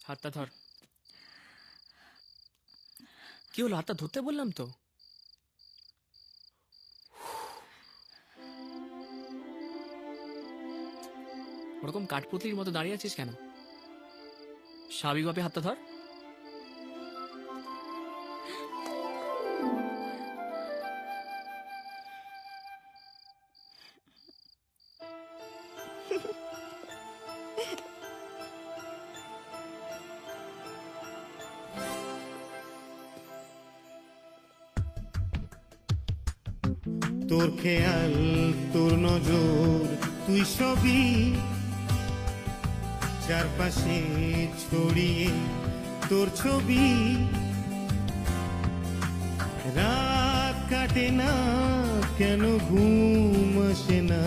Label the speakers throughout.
Speaker 1: হাতটা ধর। কি হলো? হাতটা ধরতে বললাম তো। ওরকম কাঠপুতলির মতো দাঁড়িয়ে আছিস কেন? স্বাভাবিকভাবে হাতটা ধর।
Speaker 2: তোর খেয়াল, তোর নজর, তুই সবই চারপাশে ছড়িয়ে তোর ছবি। রাত কাটে না কেন, ঘুম আসে না,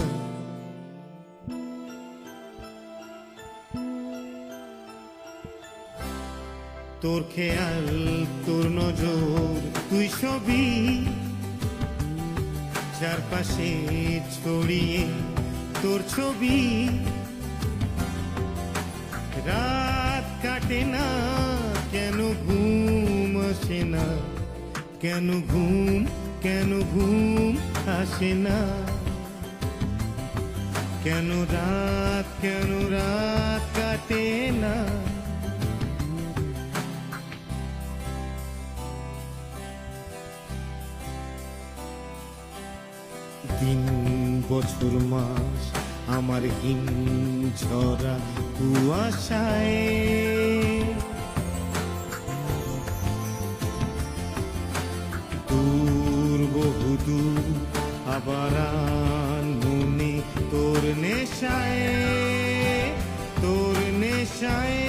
Speaker 2: তোর খেয়াল, তোর নজর, তুই সবই চারপাশে ছড়িয়ে তোর ছবি। রাত কাটে না কেন, ঘুম আসে না, কেন ঘুম আসে না, কেন রাত কাটে না। দিন বছর মাস আমার হিম ঝরা কুয়াশায়, দূর বহুদূর আবার মনে তোর নেশায়, তোর নেশায়।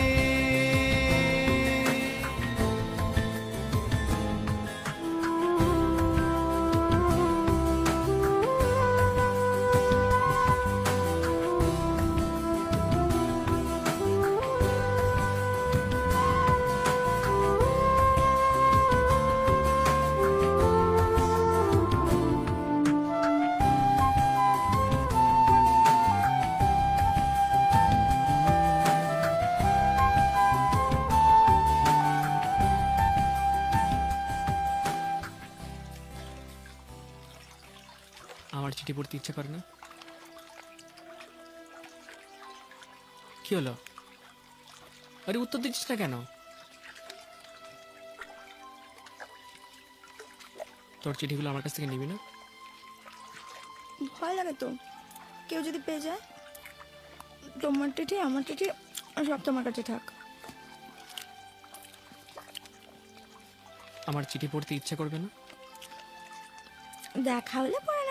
Speaker 1: আমার চিঠি পড়তে ইচ্ছা করে না? কি হলো? আরে উত্তর দিচ্ছিস না কেন? তোর চিঠিগুলো আমার কাছ থেকে নিবি না?
Speaker 3: ভয় লাগে তো, কেউ যদি পেয়ে যায়। তোমার চিঠি, আমার চিঠি, সব তোমার কাছে থাক।
Speaker 1: আমার চিঠি পড়তে ইচ্ছা করবে না?
Speaker 3: দেখা হলে পরে